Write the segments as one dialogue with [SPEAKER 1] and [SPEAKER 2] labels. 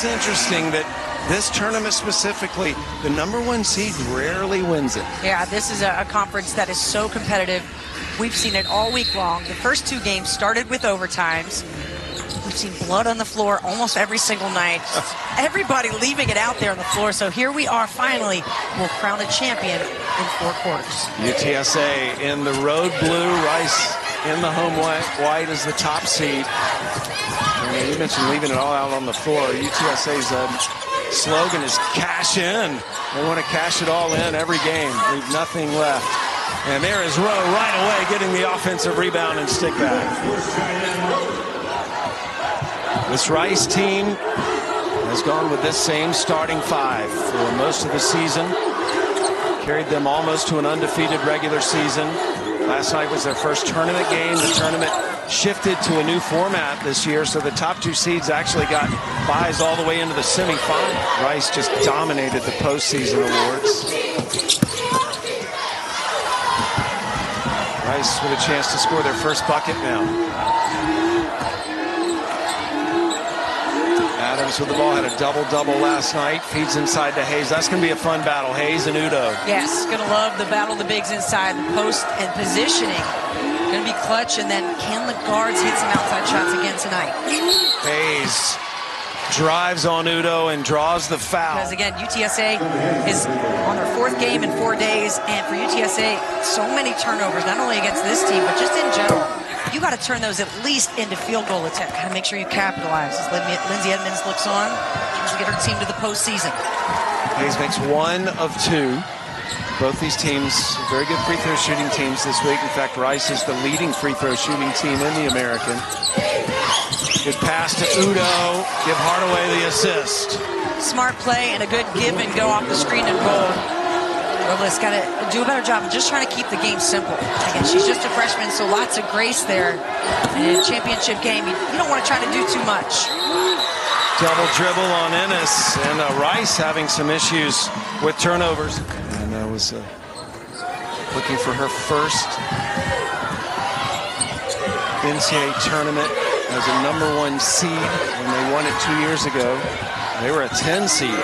[SPEAKER 1] it's interesting that this tournament specifically, the #1 seed rarely wins it.
[SPEAKER 2] Yeah, this is a conference that is so competitive. We've seen it all week long. The first 2 games started with overtimes. We've seen blood on the floor almost every single night. Everybody leaving it out there on the floor. So here we are finally. We'll crown a champion in 4 quarters.
[SPEAKER 1] UTSA in the road blue, Rice in the home white as the top seed. And you mentioned leaving it all out on the floor. UTSA's slogan is cash in. They want to cash it all in every game. Leave nothing left. And there is Rowe right away getting the offensive rebound and stick back. This Rice team has gone with this same starting 5 for most of the season. Carried them almost to an undefeated regular season. Last night was their first tournament game. The tournament shifted to a new format this year, so the top 2 seeds actually got buys all the way into the semifinal. Rice just dominated the postseason awards. Rice with a chance to score their first bucket now. Adams with the ball, had a double-double last night. Feeds inside to Hayes. That's going to be a fun battle. Hayes and Udo.
[SPEAKER 2] Yes, going to love the battle of the bigs inside. The post and positioning. Going to be clutch. And then can the guards hit some outside shots again tonight?
[SPEAKER 1] Hayes drives on Udo and draws the foul.
[SPEAKER 2] Because again, UTSA is on their 4th game in 4 days. And for UTSA, so many turnovers, not only against this team, but just in general. You got to turn those at least into field goal attempts. Got to make sure you capitalize. As Lindsay Edmonds looks on, tries to get her team to the postseason.
[SPEAKER 1] Hayes makes 1 of 2. Both these teams, very good free throw shooting teams this week. In fact, Rice is the leading free throw shooting team in the American. Good pass to Udo. Give Hardaway the assist.
[SPEAKER 2] Smart play and a good give and go off the screen and roll. Robles got to do a better job of just trying to keep the game simple. Again, she's just a freshman, so lots of grace there. In a championship game, you don't want to try to do too much.
[SPEAKER 1] Double dribble on Ennis, and Rice having some issues with turnovers. And that was looking for her first NCAA tournament as a #1 seed when they won it 2 years ago. They were a 10 seed.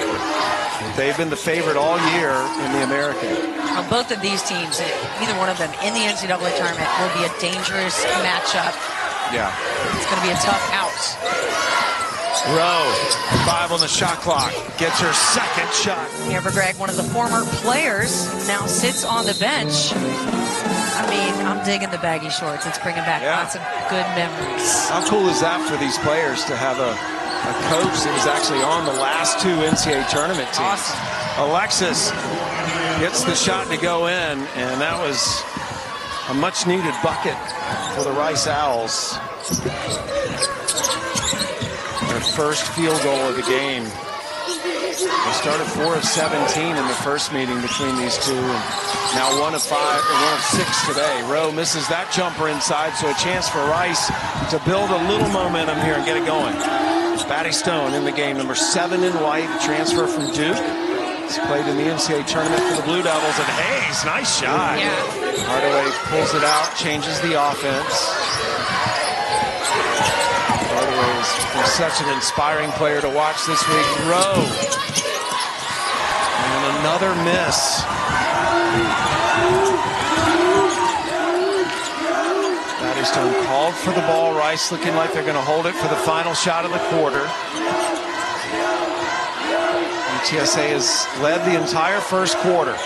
[SPEAKER 1] They've been the favorite all year in the American.
[SPEAKER 2] Well, both of these teams, either one of them in the NCAA tournament, will be a dangerous matchup.
[SPEAKER 1] Yeah.
[SPEAKER 2] It's going to be a tough out.
[SPEAKER 1] Rowe, 5 on the shot clock, gets her second shot.
[SPEAKER 2] Amber Gregg, one of the former players, now sits on the bench. I mean, I'm digging the baggy shorts. It's bringing back lots of good memories.
[SPEAKER 1] How cool is that for these players to have a coach that was actually on the last 2 NCAA tournament teams?
[SPEAKER 2] Awesome.
[SPEAKER 1] Alexis gets the shot to go in, and that was a much-needed bucket for the Rice Owls. Their first field goal of the game. They started 4 of 17 in the first meeting between these two, and now 1 of 6 today. Rowe misses that jumper inside, so a chance for Rice to build a little momentum here and get it going. Batty Stone in the game, #7 in white, transfer from Duke. He's played in the NCAA tournament for the Blue Devils, and Hayes, nice shot.
[SPEAKER 2] Yeah.
[SPEAKER 1] Hardaway pulls it out, changes the offense. Hardaway has been such an inspiring player to watch this week. Rowe. And another miss. Batty Stone called for the ball. Rice looking like they're going to hold it for the final shot of the quarter. UTSA has led the entire first quarter.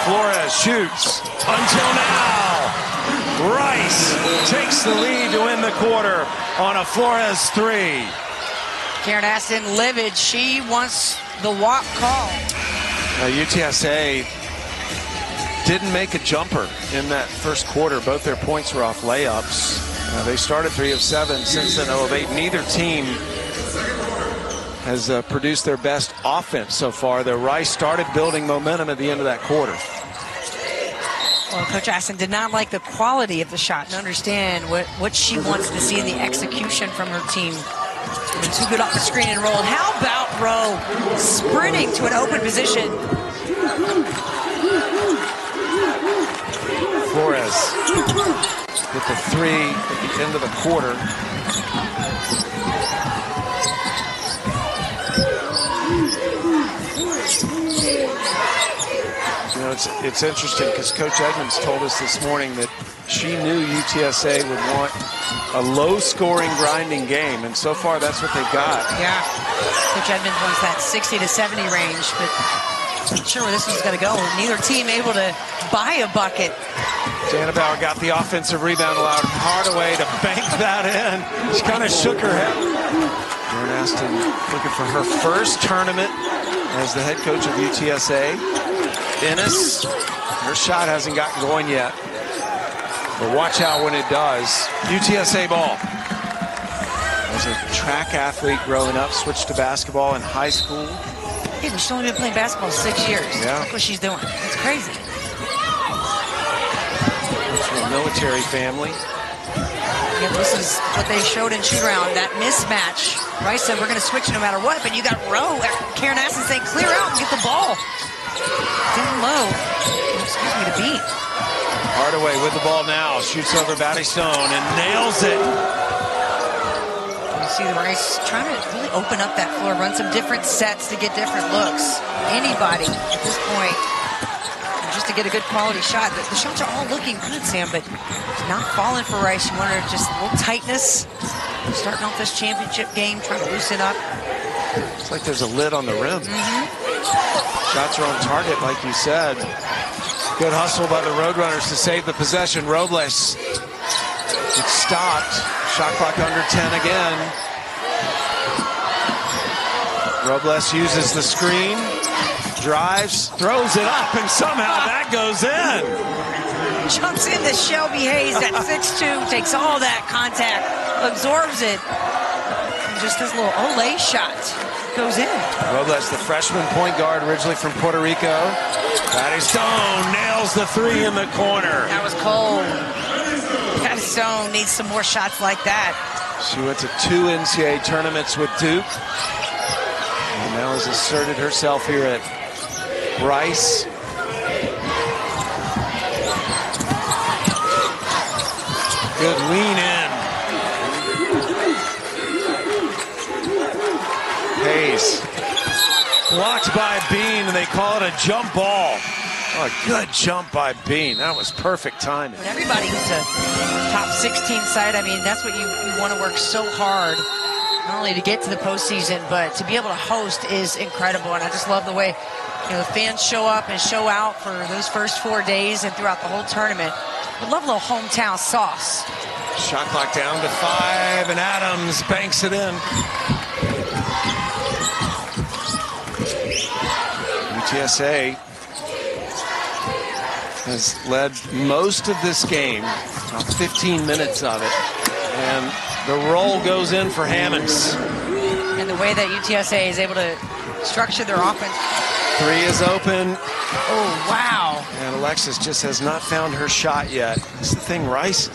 [SPEAKER 1] Flores shoots until now. Rice takes the lead to win the quarter on a Flores 3.
[SPEAKER 2] Karen Aston livid. She wants the walk call.
[SPEAKER 1] UTSA didn't make a jumper in that first quarter. Both their points were off layups. They started 3 of 7, since then 0 of 8. Neither team has produced their best offense so far. The Rice started building momentum at the end of that quarter.
[SPEAKER 2] Well, Coach Aston did not like the quality of the shot and understand what she wants to see in the execution from her team. Too good off the screen and rolled. How about Rowe sprinting to an open position?
[SPEAKER 1] Flores Hit the three at the end of the quarter. You know, it's interesting because Coach Edmonds told us this morning that she knew UTSA would want a low-scoring, grinding game, and so far that's what they've got.
[SPEAKER 2] Yeah, Coach Edmonds wants that 60 to 70 range, but I'm not sure where this one's going to go. Neither team able to buy a bucket.
[SPEAKER 1] Dana Bauer got the offensive rebound, allowed Hardaway to bank that in. She kind of shook her head. Lauren Aston looking for her first tournament as the head coach of UTSA. Ennis, her shot hasn't gotten going yet. But watch out when it does. UTSA ball. As a track athlete growing up, switched to basketball in high school.
[SPEAKER 2] Yeah, she's only been playing basketball 6 years.
[SPEAKER 1] Yeah.
[SPEAKER 2] Look what she's doing. It's crazy.
[SPEAKER 1] It's from a military family.
[SPEAKER 2] Yeah, this is what they showed in shoot-around, that mismatch. Rice said, we're going to switch no matter what, but you got Rowe, Karen Aston saying, clear out and get the ball. Down low. Excuse me, to beat.
[SPEAKER 1] Hardaway with the ball now. Shoots over Batty Stone and nails it.
[SPEAKER 2] You see the Rice trying to really open up that floor, run some different sets to get different looks. Anybody at this point, just to get a good quality shot. The shots are all looking good, Sam, but it's not falling for Rice. You wanted just a little tightness. Starting off this championship game, trying to loosen up.
[SPEAKER 1] It's like there's a lid on the rim. Shots are on target, like you said. Good hustle by the Roadrunners to save the possession. Robles, it's stopped. Shot clock under 10 again. Robles uses the screen, drives, throws it up, and somehow that goes in.
[SPEAKER 2] Jumps into Shelby Hayes at 6'2", takes all that contact, absorbs it. And just this little Olay shot goes in.
[SPEAKER 1] Robles, the freshman point guard, originally from Puerto Rico. Batty Stone nails the three in the corner.
[SPEAKER 2] That was cold. Batty Stone needs some more shots like that.
[SPEAKER 1] She went to 2 NCAA tournaments with Duke. And now has asserted herself here at Rice. Good lean in. Hayes blocked by Bean, and they call it a jump ball. Oh, a good jump by Bean. That was perfect timing.
[SPEAKER 2] When everybody gets a top 16 side, I mean, that's what you want to work so hard, not only to get to the postseason, but to be able to host is incredible. And I just love the way, you know, the fans show up and show out for those first 4 days and throughout the whole tournament. I love a little hometown sauce.
[SPEAKER 1] Shot clock down to 5, and Adams banks it in. UTSA has led most of this game, about 15 minutes of it, and the roll goes in for Hammonds.
[SPEAKER 2] And the way that UTSA is able to structure their offense.
[SPEAKER 1] 3 is open.
[SPEAKER 2] Oh, wow.
[SPEAKER 1] And Alexis just has not found her shot yet. That's the thing, Rice,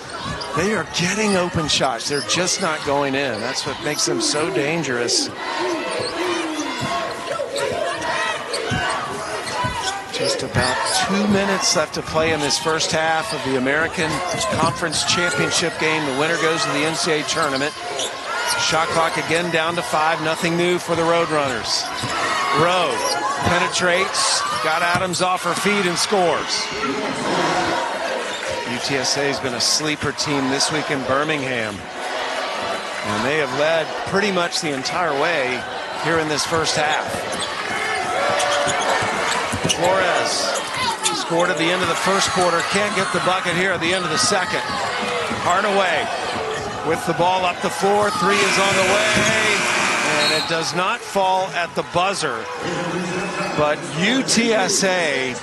[SPEAKER 1] they are getting open shots. They're just not going in. That's what makes them so dangerous. Just about 2 minutes left to play in this first half of the American Conference Championship game. The winner goes to the NCAA tournament. Shot clock again down to 5. Nothing new for the Roadrunners. Rowe penetrates, got Adams off her feet and scores. UTSA has been a sleeper team this week in Birmingham. And they have led pretty much the entire way here in this first half. Flores scored at the end of the first quarter. Can't get the bucket here at the end of the second. Hardaway with the ball up the floor. 3 is on the way. And it does not fall at the buzzer. But UTSA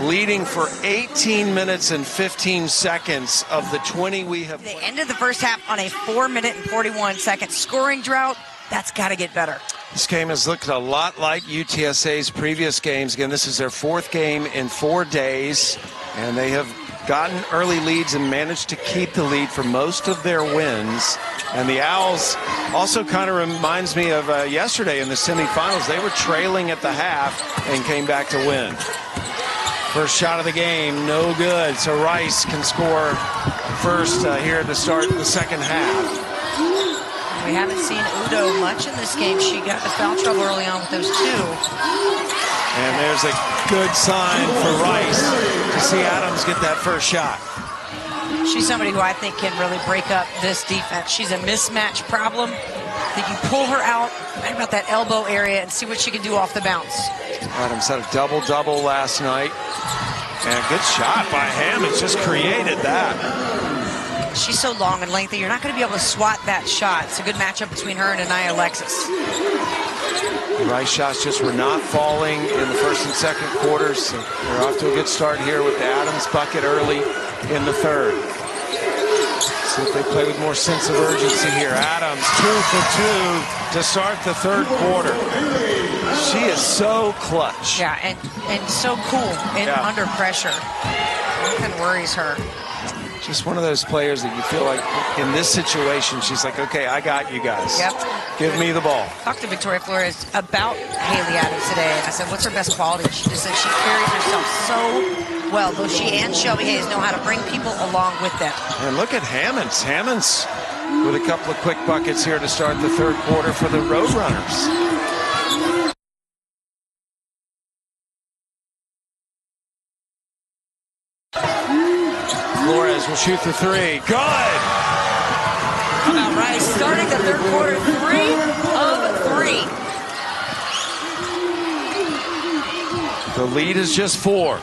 [SPEAKER 1] leading for 18 minutes and 15 seconds of the 20 we have played.
[SPEAKER 2] They ended the first half on a 4-minute and 41-second scoring drought. That's got to get better.
[SPEAKER 1] This game has looked a lot like UTSA's previous games. Again, this is their 4th game in 4 days, and they have gotten early leads and managed to keep the lead for most of their wins. And the Owls also kind of reminds me of yesterday in the semifinals. They were trailing at the half and came back to win. First shot of the game, no good. So Rice can score first here to start the second half.
[SPEAKER 2] We haven't seen Udo much in this game. She got the foul trouble early on with those two.
[SPEAKER 1] And there's a good sign for Rice to see Adams get that first shot.
[SPEAKER 2] She's somebody who I think can really break up this defense. She's a mismatch problem. I think you pull her out right about that elbow area and see what she can do off the bounce.
[SPEAKER 1] Adams had a double-double last night. And a good shot by Hammond, just created that.
[SPEAKER 2] She's so long and lengthy, you're not going to be able to swat that shot. It's a good matchup between her and Anaya Alexis.
[SPEAKER 1] The Rice shots just were not falling in the first and second quarters. So they're off to a good start here with the Adams bucket early in the third. See if they play with more sense of urgency here. Adams 2 for 2 to start the third quarter. She is so clutch.
[SPEAKER 2] Yeah, and so cool and under pressure. Nothing worries her.
[SPEAKER 1] Just one of those players that you feel like in this situation, she's like, okay, I got you guys.
[SPEAKER 2] Yep.
[SPEAKER 1] Give me the ball.
[SPEAKER 2] I talked to Victoria Flores about Haley Adams today, and I said, what's her best quality? She just said she carries herself so well. Both she and Shelby Hayes know how to bring people along with them.
[SPEAKER 1] And look at Hammonds. Hammonds with a couple of quick buckets here to start the third quarter for the Roadrunners. Flores will shoot the three. Good!
[SPEAKER 2] How about Rice starting the third quarter 3 of 3.
[SPEAKER 1] The lead is just 4.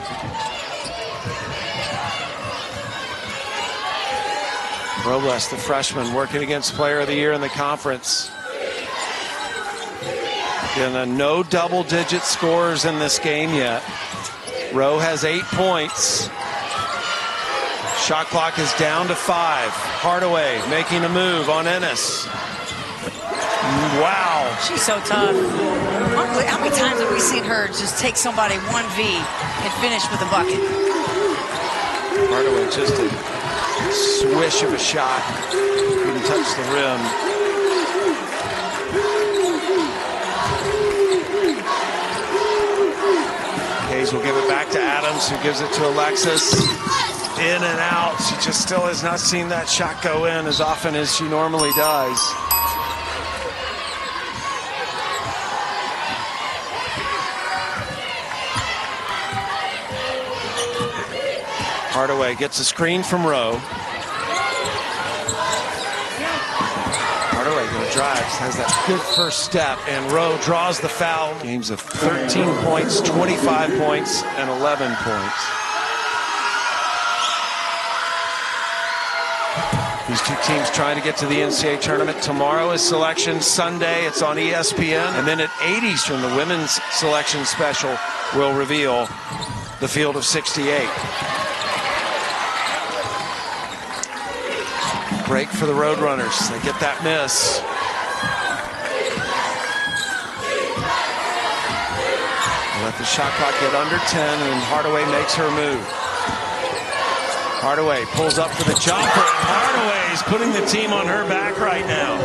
[SPEAKER 1] Robles, the freshman, working against Player of the Year in the conference. Again, no double-digit scores in this game yet. Rowe has 8 points. Shot clock is down to 5. Hardaway making a move on Ennis. Wow.
[SPEAKER 2] She's so tough. How many times have we seen her just take somebody 1v and finish with a bucket?
[SPEAKER 1] Hardaway just a swish of a shot. Couldn't touch the rim. Hayes will give it back to Adams, who gives it to Alexis. In and out. She just still has not seen that shot go in as often as she normally does. Hardaway gets a screen from Rowe. Hardaway going to drive, has that good first step, and Rowe draws the foul. Games of 13 points, 25 points, and 11 points. These two teams trying to get to the NCAA tournament. Tomorrow is selection. Sunday, it's on ESPN. And then at 8 Eastern, the women's selection special will reveal the field of 68. Break for the Roadrunners. They get that miss. Let the shot clock get under 10, and Hardaway makes her move. Hardaway pulls up for the jumper. Hardaway is putting the team on her back right now.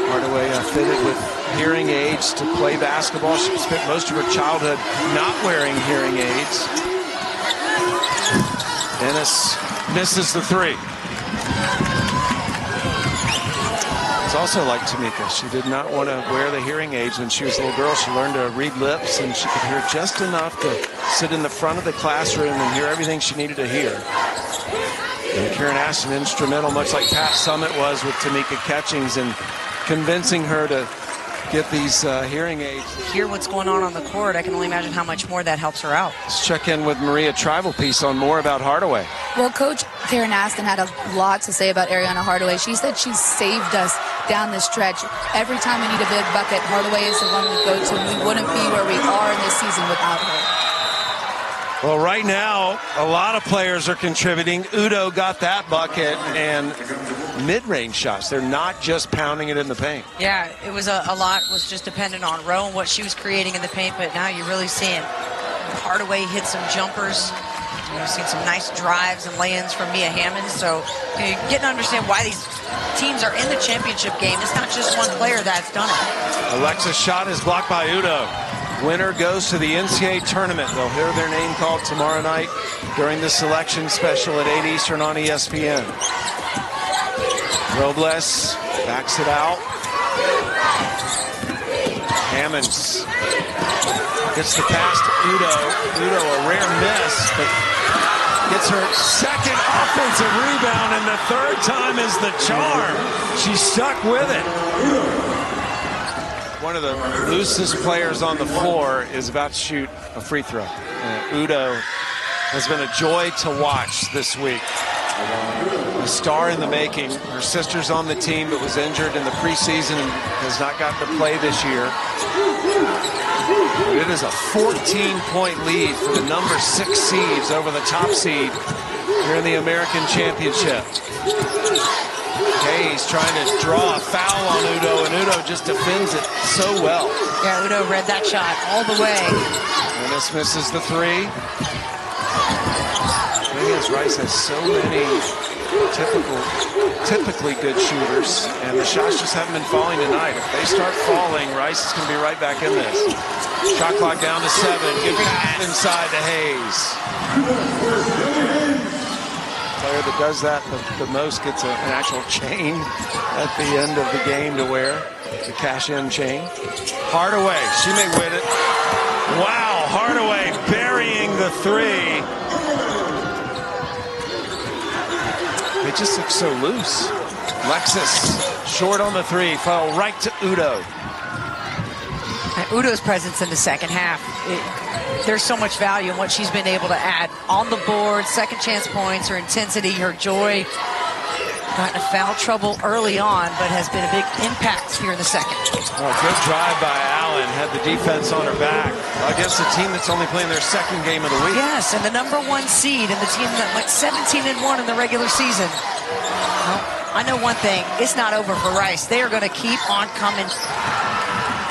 [SPEAKER 1] Hardaway fitted with hearing aids to play basketball. She spent most of her childhood not wearing hearing aids. Ennis misses the three. It's also like Tamika. She did not want to wear the hearing aids when she was a little girl. She learned to read lips, and she could hear just enough to sit in the front of the classroom and hear everything she needed to hear. And Karen Ashton instrumental, much like Pat Summitt was with Tamika Catchings, in convincing her to get these hearing aids.
[SPEAKER 2] Hear what's going on the court. I can only imagine how much more that helps her out.
[SPEAKER 1] Let's check in with Maria Tribalpiece on more about Hardaway.
[SPEAKER 3] Well, Coach Karen Aston had a lot to say about Ariana Hardaway. She said she saved us down this stretch. Every time we need a big bucket, Hardaway is the one we go to. We wouldn't be where we are in this season without her.
[SPEAKER 1] Well, right now, a lot of players are contributing. Udo got that bucket, and mid-range shots. They're not just pounding it in the paint.
[SPEAKER 2] Yeah, it was a lot was just dependent on Rowe and what she was creating in the paint, but now you're really seeing Hardaway hit some jumpers. You've seen some nice drives and lay-ins from Mia Hammond. So you get to understand why these teams are in the championship game. It's not just one player that's done it.
[SPEAKER 1] Alexa's shot is blocked by Udo. Winner goes to the NCAA tournament. They'll hear their name called tomorrow night during the selection special at 8 Eastern on ESPN. Robles backs it out. Hammonds gets the pass to Udo. Udo, a rare miss, but gets her second offensive rebound, and the third time is the charm. She's stuck with it. One of the loosest players on the floor is about to shoot a free throw. Udo has been a joy to watch this week. A star in the making. Her sister's on the team but was injured in the preseason and has not gotten to play this year. But it is a 14-point lead for the number 6 seeds over the top seed here in the American Championship. Hayes trying to draw a foul on Udo, and Udo just defends it so well.
[SPEAKER 2] Yeah, Udo read that shot all the way.
[SPEAKER 1] And this misses the three. Rice has so many typically good shooters, and the shots just haven't been falling tonight. If they start falling, Rice is going to be right back in this. Shot clock down to 7. Good pass inside to Hayes. Player that does that the most gets an actual chain at the end of the game to wear, the cash-in chain. Hardaway, she may win it. Wow, Hardaway burying the three. It just looks so loose. Lexus short on the three, fell right to Udo.
[SPEAKER 2] And Udo's presence in the second half, there's so much value in what she's been able to add on the board, second chance points, her intensity, her joy. Got in foul trouble early on, but has been a big impact here in the second.
[SPEAKER 1] Oh, good drive by Allen, had the defense on her back against a team that's only playing their second game of the week.
[SPEAKER 2] Yes, and the number 1 seed and the team that went 17-1 in the regular season. Well, I know one thing, it's not over for Rice. They are going to keep on coming.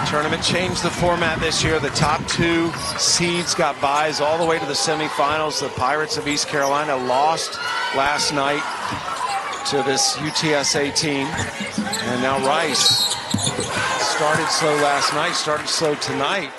[SPEAKER 1] Tournament changed the format this year. The top 2 seeds got byes all the way to the semifinals. The Pirates of East Carolina lost last night to this UTSA team. And now Rice started slow last night, started slow tonight.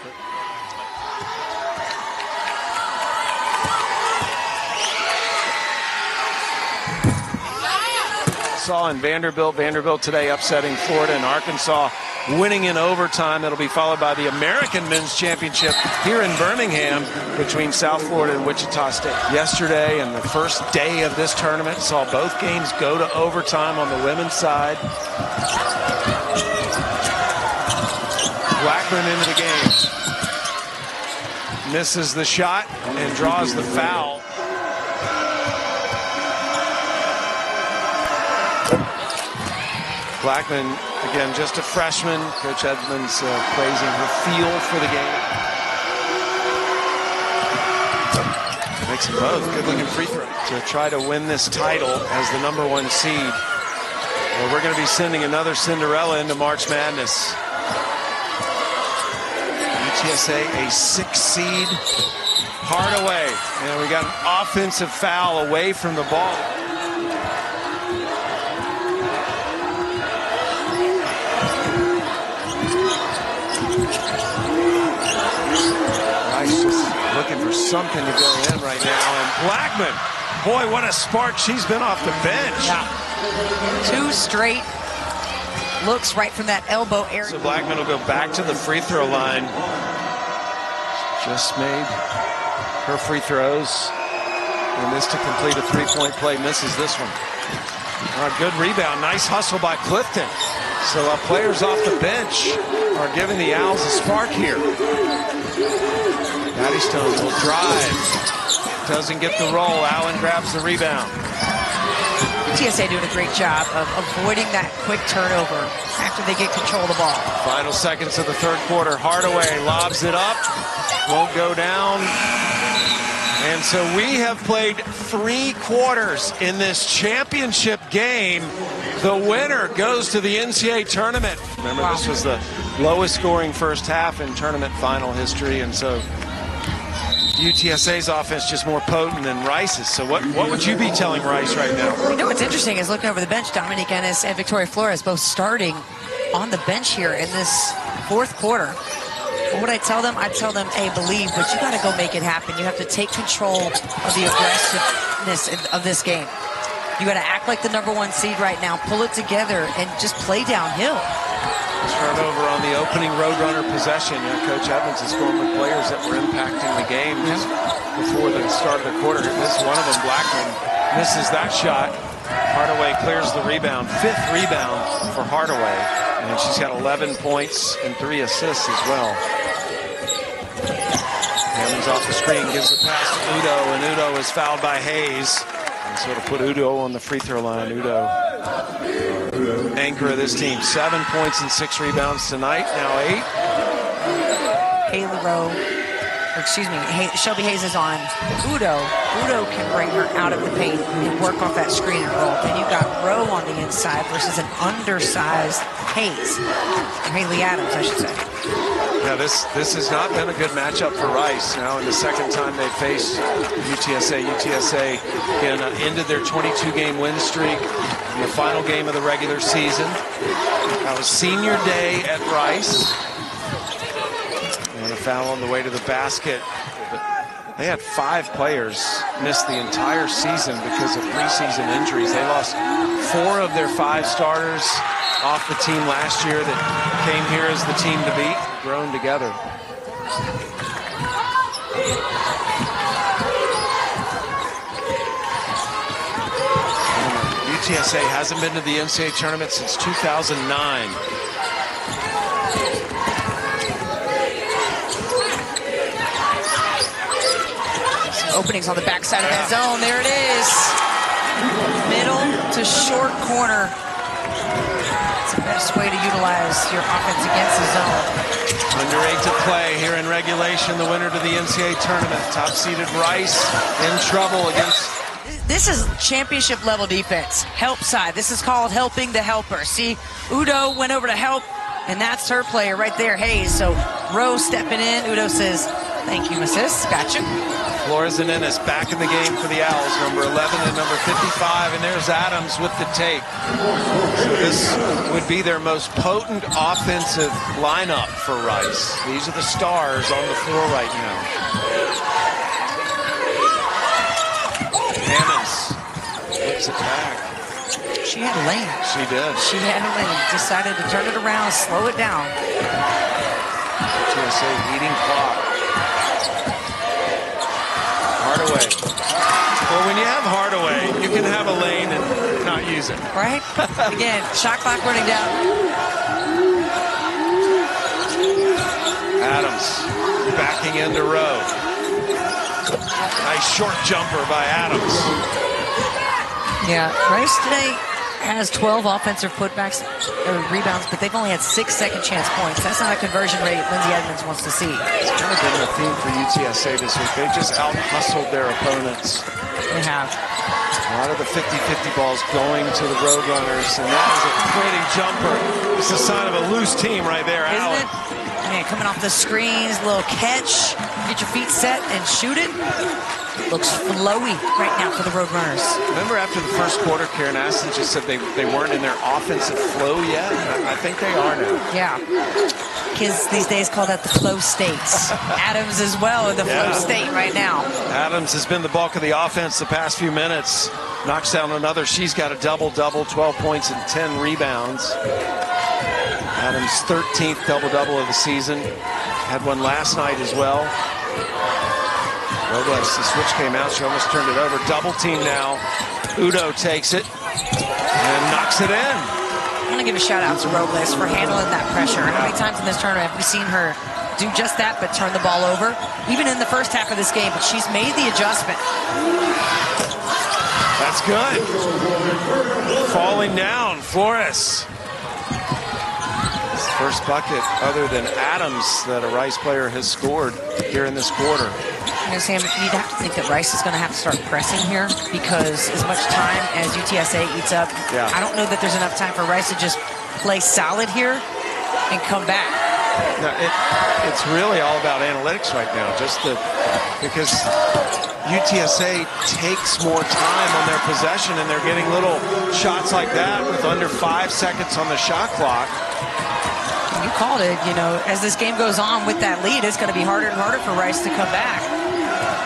[SPEAKER 1] Saw in Vanderbilt today upsetting Florida and Arkansas, winning in overtime. It'll be followed by the American Men's Championship here in Birmingham between South Florida and Wichita State. Yesterday and the first day of this tournament saw both games go to overtime on the women's side. Blackburn into the game. Misses the shot and draws the foul. Blackman, again, just a freshman. Coach Edmonds praising her feel for the game. Makes them both. Good-looking free throw to try to win this title as the number 1 seed. Well, we're going to be sending another Cinderella into March Madness. UTSA, a 6 seed. Hardaway. And we got an offensive foul away from the ball. Looking for something to go in right now. And Blackman, boy, what a spark. She's been off the bench.
[SPEAKER 2] Yeah. 2 straight looks right from that elbow area.
[SPEAKER 1] So Blackman will go back to the free throw line. Just made her free throws. And this to complete a 3-point play. Misses this one. Good rebound. Nice hustle by Clifton. So players off the bench are giving the Owls a spark here. Patty Stone will drive. Doesn't get the roll. Allen grabs the rebound.
[SPEAKER 2] UTSA doing a great job of avoiding that quick turnover after they get control of the ball.
[SPEAKER 1] Final seconds of the third quarter. Hardaway lobs it up. Won't go down. And so we have played 3 quarters in this championship game. The winner goes to the NCAA tournament. Remember, This was the lowest scoring first half in tournament final history. And so UTSA's offense just more potent than Rice's. So what would you be telling Rice right now?
[SPEAKER 2] You know what's interesting is looking over the bench, Dominique Ennis and Victoria Flores both starting on the bench here in this fourth quarter. What would I tell them? I'd tell them, hey, believe, but you got to go make it happen. You have to take control of the aggressiveness of this game. You got to act like the #1 seed right now, pull it together, and just play downhill.
[SPEAKER 1] Turnover on the opening Roadrunner possession. Coach Evans is going with players that were impacting the game just before the start of the quarter. This one of them, Blackman, misses that shot. Hardaway clears the rebound. 5th rebound for Hardaway. And she's got 11 points and 3 assists as well. Hammond's off the screen, gives the pass to Udo, and Udo is fouled by Hayes. And sort of put Udo on the free throw line. Udo, anchor of this team. 7 points and 6 rebounds tonight, now 8.
[SPEAKER 2] Haley Rowe, Shelby Hayes is on Udo. Udo can bring her out of the paint and work off that screen and roll. Then you've got Rowe on the inside versus an undersized Hayes. Or Haley Adams, I should say.
[SPEAKER 1] Yeah, this has not been a good matchup for Rice. Now in the second time they faced UTSA. UTSA again ended their 22-game win streak in the final game of the regular season. That was senior day at Rice. And a foul on the way to the basket. They had 5 players miss the entire season because of preseason injuries. They lost 4 of their 5 starters off the team last year that came here as the team to beat, grown together. UTSA hasn't been to the NCAA tournament since 2009.
[SPEAKER 2] Openings on the backside of that zone. There it is. Middle to short corner. It's the best way to utilize your offense against the zone.
[SPEAKER 1] Under 8 to play here in regulation. The winner to the NCAA tournament. Top-seeded Rice in trouble against...
[SPEAKER 2] This is championship level defense. Help side. This is called helping the helper. See, Udo went over to help, and that's her player right there, Hayes. So Rose stepping in. Udo says, thank you, Mrs. Gotcha.
[SPEAKER 1] Flores and Ennis back in the game for the Owls, number 11 and number 55, and there's Adams with the take. So this would be their most potent offensive lineup for Rice. These are the stars on the floor right now. Hammonds flips it back.
[SPEAKER 2] She had a lane.
[SPEAKER 1] She did.
[SPEAKER 2] She had a lane. Decided to turn it around, slow it down.
[SPEAKER 1] UTSA leading clock. Hardaway. Well, when you have Hardaway, you can have a lane and not use it.
[SPEAKER 2] Right? Again, shot clock running down.
[SPEAKER 1] Adams backing into Rowe. Nice short jumper by Adams.
[SPEAKER 2] Yeah, Rice today has 12 offensive putbacks or rebounds, but they've only had 6 second chance points. That's not a conversion rate Lindsay Edmonds wants to see.
[SPEAKER 1] It's kind of been a theme for UTSA this week. They just out-hustled their opponents.
[SPEAKER 2] They have.
[SPEAKER 1] A lot of the 50-50 balls going to the Roadrunners, and that is a pretty jumper. It's a sign of a loose team right there,
[SPEAKER 2] Isn't
[SPEAKER 1] Allen.
[SPEAKER 2] it? Man, coming off the screens, little catch, get your feet set and shoot it. Looks flowy right now for the Roadrunners.
[SPEAKER 1] Remember after the first quarter, Karen Aston just said they weren't in their offensive flow yet? I think they are now.
[SPEAKER 2] Yeah. Kids these days call that the flow states. Adams as well in the flow state right now.
[SPEAKER 1] Adams has been the bulk of the offense the past few minutes. Knocks down another. She's got a double-double, 12 points and 10 rebounds. Adams' 13th double-double of the season. Had one last night as well. Robles, the switch came out. She almost turned it over. Double team now. Udo takes it and knocks it in.
[SPEAKER 2] I want to give a shout out to Robles for handling that pressure. How many times in this tournament have we seen her do just that but turn the ball over? Even in the first half of this game, but she's made the adjustment.
[SPEAKER 1] That's good. Falling down, Flores. First bucket other than Adams that a Rice player has scored here in this quarter.
[SPEAKER 2] You know, Sam, you'd have to think that Rice is going to have to start pressing here because as much time as UTSA eats up, I don't know that there's enough time for Rice to just play solid here and come back.
[SPEAKER 1] No, it's really all about analytics right now, because UTSA takes more time on their possession and they're getting little shots like that with under 5 seconds on the shot clock.
[SPEAKER 2] you called it, you know, as this game goes on with that lead, it's going to be harder and harder for Rice to come back.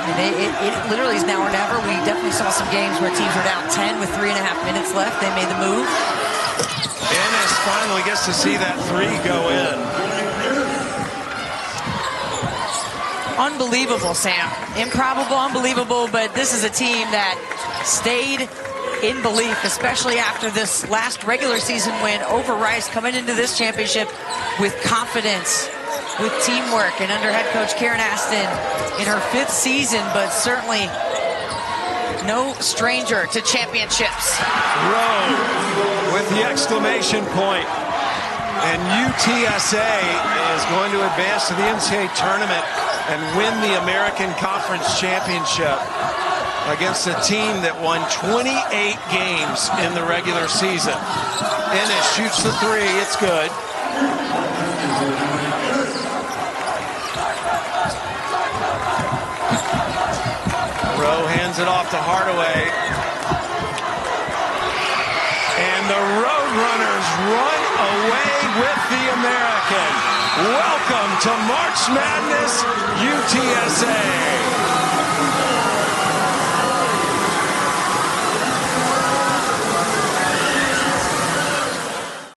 [SPEAKER 2] And it literally is now or never. We definitely saw some games where teams were down 10 with 3.5 minutes left. They made the move.
[SPEAKER 1] Ennis finally gets to see that three go in.
[SPEAKER 2] Unbelievable, Sam. Improbable, unbelievable, but this is a team that stayed in belief, especially after this last regular season win over Rice, coming into this championship with confidence, with teamwork, and under head coach Karen Aston in her 5th season, but certainly no stranger to championships.
[SPEAKER 1] Rowe with the exclamation point. And UTSA is going to advance to the NCAA tournament and win the American Conference Championship against a team that won 28 games in the regular season. Ennis shoots the three. It's good. Rowe hands it off to Hardaway. And the Roadrunners run away with the American. Welcome to March Madness, UTSA.